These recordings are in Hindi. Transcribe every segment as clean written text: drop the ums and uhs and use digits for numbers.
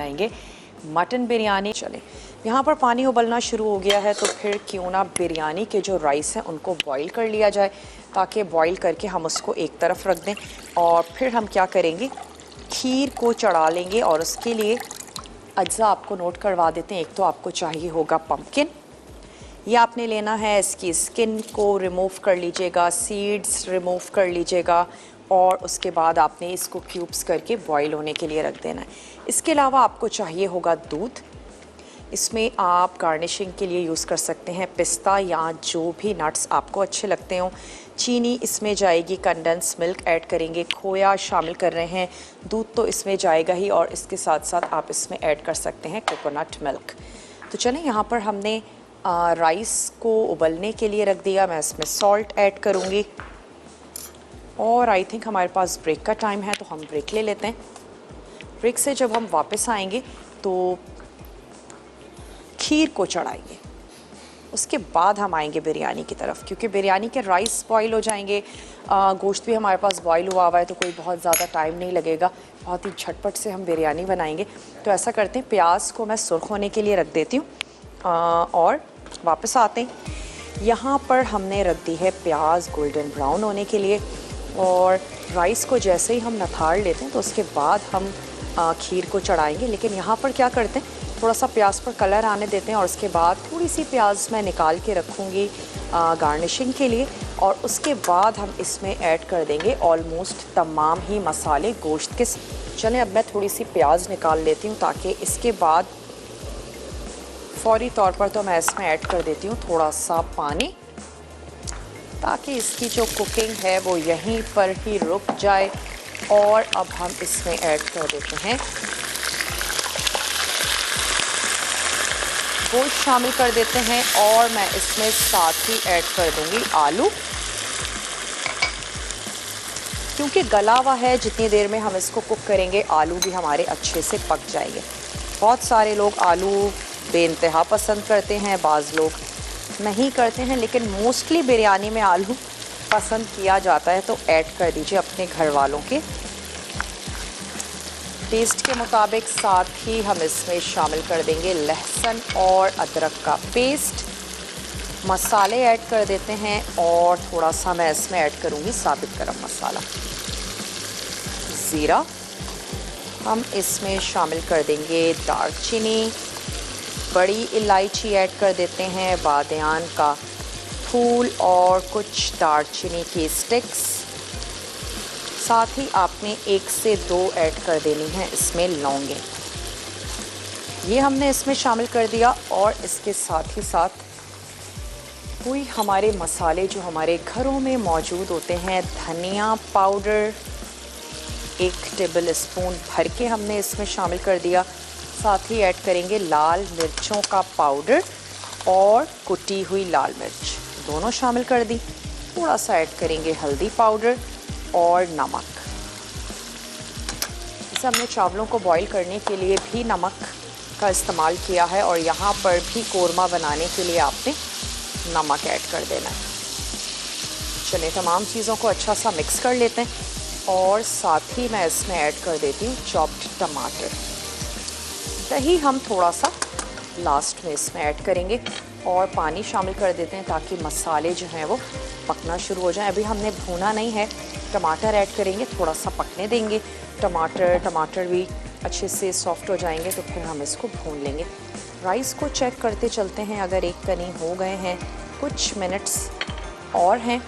बनाएंगे मटन बिरयानी। चले, यहाँ पर पानी उबलना शुरू हो गया है, तो फिर क्यों ना बिरयानी के जो राइस हैं उनको बॉईल कर लिया जाए, ताकि बॉईल करके हम उसको एक तरफ रख दें। और फिर हम क्या करेंगे, खीर को चढ़ा लेंगे। और उसके लिए अज्जा आपको नोट करवा देते हैं। एक तो आपको चाहिए होगा पम्पकिन, ये आपने लेना है, इसकी स्किन को रिमूव कर लीजिएगा, सीड्स रिमूव कर लीजिएगा, और उसके बाद आपने इसको क्यूब्स करके बॉईल होने के लिए रख देना है। इसके अलावा आपको चाहिए होगा दूध। इसमें आप गार्निशिंग के लिए यूज़ कर सकते हैं पिस्ता या जो भी नट्स आपको अच्छे लगते हों। चीनी इसमें जाएगी, कंडेंस मिल्क ऐड करेंगे, खोया शामिल कर रहे हैं, दूध तो इसमें जाएगा ही, और इसके साथ साथ आप इसमें ऐड कर सकते हैं कोकोनट मिल्क। तो चलें, यहाँ पर हमने राइस को उबलने के लिए रख दिया। मैं इसमें सॉल्ट ऐड करूँगी, और आई थिंक हमारे पास ब्रेक का टाइम है, तो हम ब्रेक ले लेते हैं। ब्रेक से जब हम वापस आएंगे तो खीर को चढ़ाएंगे, उसके बाद हम आएंगे बिरयानी की तरफ, क्योंकि बिरयानी के राइस बॉईल हो जाएंगे, गोश्त भी हमारे पास बॉईल हुआ हुआ है, तो कोई बहुत ज़्यादा टाइम नहीं लगेगा, बहुत ही झटपट से हम बिरयानी बनाएंगे। तो ऐसा करते हैं, प्याज को मैं सुर्ख होने के लिए रख देती हूँ, और वापस आते हैं। यहाँ पर हमने रख दी है प्याज गोल्डन ब्राउन होने के लिए, और राइस को जैसे ही हम नथाड़ लेते हैं तो उसके बाद हम खीर को चढ़ाएंगे। लेकिन यहाँ पर क्या करते हैं, थोड़ा सा प्याज पर कलर आने देते हैं, और उसके बाद थोड़ी सी प्याज मैं निकाल के रखूँगी गार्निशिंग के लिए, और उसके बाद हम इसमें ऐड कर देंगे ऑलमोस्ट तमाम ही मसाले गोश्त के। चलें, अब मैं थोड़ी सी प्याज निकाल लेती हूँ, ताकि इसके बाद फौरी तौर पर तो मैं इसमें ऐड कर देती हूँ थोड़ा सा पानी, ताकि इसकी जो कुकिंग है वो यहीं पर ही रुक जाए। और अब हम इसमें ऐड कर देते हैं गोश्त शामिल कर देते हैं, और मैं इसमें साथ ही ऐड कर दूंगी आलू, क्योंकि गला हुआ है, जितनी देर में हम इसको कुक करेंगे आलू भी हमारे अच्छे से पक जाएंगे। बहुत सारे लोग आलू बेइंतहा पसंद करते हैं, बाज़ लोग नहीं करते हैं, लेकिन मोस्टली बिरयानी में आलू पसंद किया जाता है, तो ऐड कर दीजिए अपने घर वालों के टेस्ट के मुताबिक। साथ ही हम इसमें शामिल कर देंगे लहसुन और अदरक का पेस्ट, मसाले ऐड कर देते हैं, और थोड़ा सा मैं इसमें ऐड करूँगी साबित गरम मसाला, ज़ीरा। हम इसमें शामिल कर देंगे दालचीनी, बड़ी इलायची ऐड कर देते हैं, बादियान का फूल, और कुछ दालचीनी की स्टिक्स। साथ ही आपने 1 से 2 ऐड कर देनी है इसमें लौंगे। ये हमने इसमें शामिल कर दिया, और इसके साथ ही साथ कोई हमारे मसाले जो हमारे घरों में मौजूद होते हैं, धनिया पाउडर 1 टेबल स्पून भर के हमने इसमें शामिल कर दिया। साथ ही ऐड करेंगे लाल मिर्चों का पाउडर और कुटी हुई लाल मिर्च, दोनों शामिल कर दी। थोड़ा सा ऐड करेंगे हल्दी पाउडर और नमक। इसे हमने चावलों को बॉईल करने के लिए भी नमक का इस्तेमाल किया है, और यहाँ पर भी कोरमा बनाने के लिए आपने नमक ऐड कर देना है। चलिए, तमाम चीज़ों को अच्छा सा मिक्स कर लेते हैं, और साथ ही मैं इसमें ऐड कर देती हूँ चॉप्ड टमाटर। दही हम थोड़ा सा लास्ट में इसमें ऐड करेंगे, और पानी शामिल कर देते हैं, ताकि मसाले जो हैं वो पकना शुरू हो जाएं। अभी हमने भूना नहीं है, टमाटर ऐड करेंगे, थोड़ा सा पकने देंगे। टमाटर भी अच्छे से सॉफ्ट हो जाएंगे, तो फिर हम इसको भून लेंगे। राइस को चेक करते चलते हैं, अगर एक कनी हो गए हैं, कुछ मिनट्स और हैं,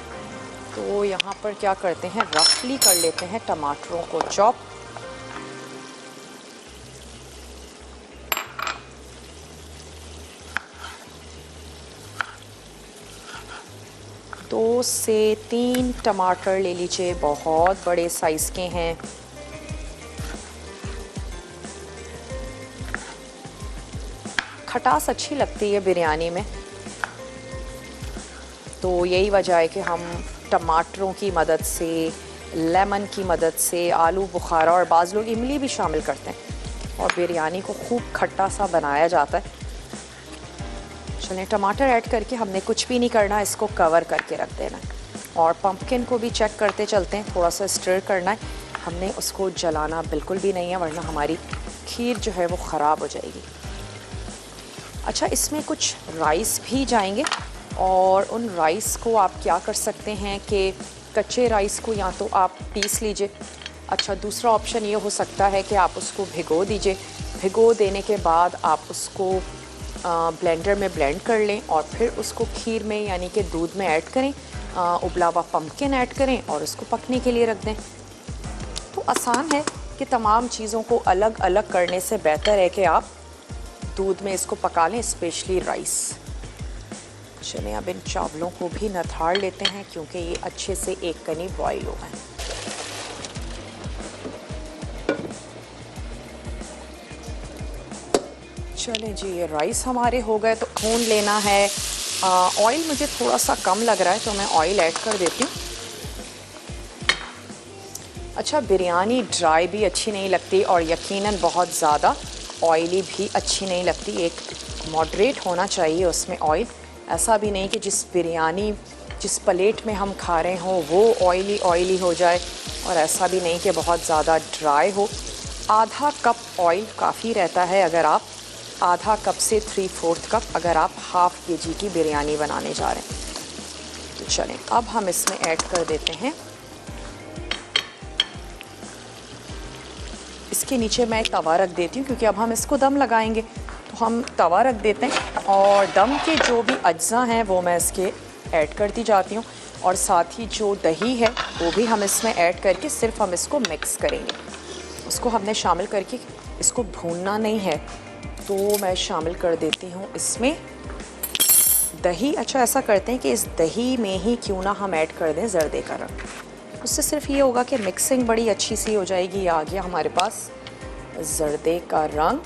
तो यहाँ पर क्या करते हैं, रफली कर लेते हैं टमाटरों को चॉप। दो से 3 टमाटर ले लीजिए, बहुत बड़े साइज़ के हैं। खटास अच्छी लगती है बिरयानी में, तो यही वजह है कि हम टमाटरों की मदद से, लेमन की मदद से, आलू बुखारा, और बाज़ लोग इमली भी शामिल करते हैं, और बिरयानी को खूब खट्टा सा बनाया जाता है। चलिए, टमाटर ऐड करके हमने कुछ भी नहीं करना, इसको कवर करके रख देना है। और पम्पकिन को भी चेक करते चलते हैं, थोड़ा सा स्टर करना है, हमने उसको जलाना बिल्कुल भी नहीं है, वरना हमारी खीर जो है वो ख़राब हो जाएगी। अच्छा, इसमें कुछ राइस भी जाएंगे और उन राइस को आप क्या कर सकते हैं कि कच्चे राइस को या तो आप पीस लीजिए। अच्छा, दूसरा ऑप्शन ये हो सकता है कि आप उसको भिगो दीजिए। भिगो देने के बाद आप उसको ब्लेंडर में ब्लेंड कर लें और फिर उसको खीर में यानी कि दूध में ऐड करें, उबला हुआ पम्पकिन ऐड करें और उसको पकने के लिए रख दें। तो आसान है कि तमाम चीज़ों को अलग अलग करने से बेहतर है कि आप दूध में इसको पका लें, स्पेशली राइस। चलें अब इन चावलों को भी नथाड़ लेते हैं क्योंकि ये अच्छे से एक कनी बॉईल हो गए। चलें जी, ये राइस हमारे हो गए तो भून लेना है। ऑयल मुझे थोड़ा सा कम लग रहा है तो मैं ऑयल ऐड कर देती हूँ। अच्छा, बिरयानी ड्राई भी अच्छी नहीं लगती और यकीनन बहुत ज़्यादा ऑयली भी अच्छी नहीं लगती। एक मॉडरेट होना चाहिए उसमें ऑयल। ऐसा भी नहीं कि जिस प्लेट में हम खा रहे हों वो ऑयली हो जाए और ऐसा भी नहीं कि बहुत ज़्यादा ड्राई हो। आधा कप ऑयल काफ़ी रहता है अगर आप आधा कप से 3/4 कप अगर आप हाफ़ kg की बिरयानी बनाने जा रहे हैं। तो चलें अब हम इसमें ऐड कर देते हैं, इसके नीचे मैं तवा रख देती हूँ क्योंकि अब हम इसको दम लगाएंगे। तो हम तवा रख देते हैं और दम के जो भी अज्जा हैं वो मैं इसके ऐड करती जाती हूँ और साथ ही जो दही है वो भी हम इसमें ऐड करके सिर्फ हम इसको मिक्स करेंगे। उसको हमने शामिल करके इसको भूनना नहीं है। तो मैं शामिल कर देती हूँ इसमें दही। अच्छा, ऐसा करते हैं कि इस दही में ही क्यों ना हम ऐड कर दें जर्दे का रंग। उससे सिर्फ ये होगा कि मिक्सिंग बड़ी अच्छी सी हो जाएगी। ये आ गया हमारे पास जर्दे का रंग।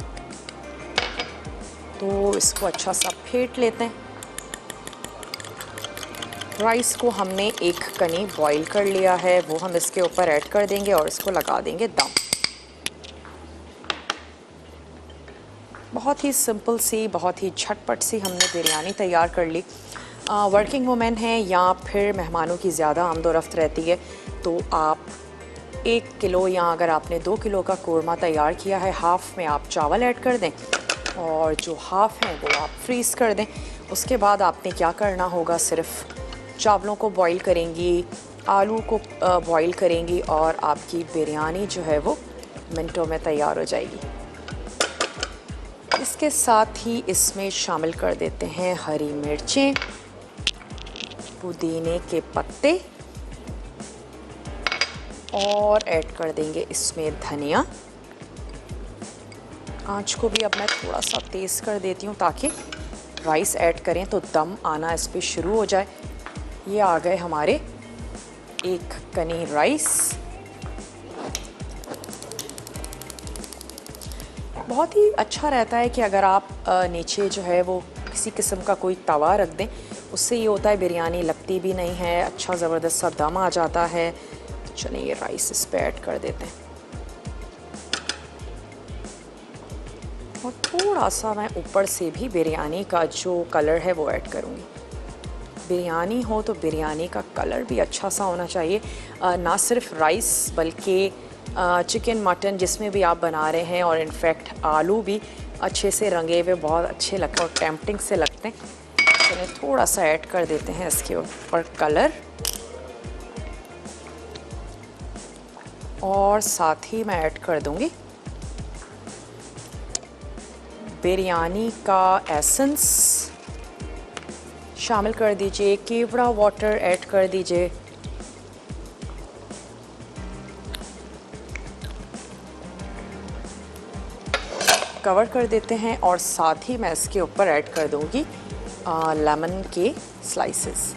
तो इसको अच्छा सा फेंट लेते हैं। राइस को हमने एक कनी बॉईल कर लिया है, वो हम इसके ऊपर ऐड कर देंगे और इसको लगा देंगे दम। बहुत ही सिंपल सी, बहुत ही झटपट सी हमने बिरयानी तैयार कर ली। वर्किंग वुमेन हैं या फिर मेहमानों की ज़्यादा आमदोरफ्त रहती है तो आप 1 किलो या अगर आपने 2 किलो का कोरमा तैयार किया है, हाफ़ में आप चावल ऐड कर दें और जो हाफ़ हैं वो आप फ्रीज़ कर दें। उसके बाद आपने क्या करना होगा, सिर्फ चावलों को बॉईल करेंगी, आलू को बॉईल करेंगी और आपकी बिरयानी जो है वो मिनटों में तैयार हो जाएगी। इसके साथ ही इसमें शामिल कर देते हैं हरी मिर्चें, पुदीने के पत्ते और ऐड कर देंगे इसमें धनिया। आंच को भी अब मैं थोड़ा सा तेज़ कर देती हूँ ताकि राइस ऐड करें तो दम आना इस पर शुरू हो जाए। ये आ गए हमारे 1 कनी राइस। बहुत ही अच्छा रहता है कि अगर आप नीचे जो है वो किसी किस्म का कोई तवा रख दें, उससे ये होता है बिरयानी लगती भी नहीं है, अच्छा ज़बरदस्त सा दम आ जाता है। तो चलिए ये राइस इस पर ऐड कर देते हैं और थोड़ा सा मैं ऊपर से भी बिरयानी का जो कलर है वो ऐड करूँगी। बिरयानी हो तो बिरयानी का कलर भी अच्छा सा होना चाहिए, ना सिर्फ राइस बल्कि चिकन, मटन जिसमें भी आप बना रहे हैं और इनफैक्ट आलू भी अच्छे से रंगे हुए बहुत अच्छे लगते हैं और टेम्पटिंग से लगते हैं। चलिए थोड़ा सा ऐड कर देते हैं इसके ऊपर कलर और साथ ही मैं ऐड कर दूंगी बिरयानी का एसेंस शामिल कर दीजिए, केवड़ा वाटर ऐड कर दीजिए। कवर कर देते हैं और साथ ही मैं इसके ऊपर ऐड कर दूंगी लेमन के स्लाइसेस।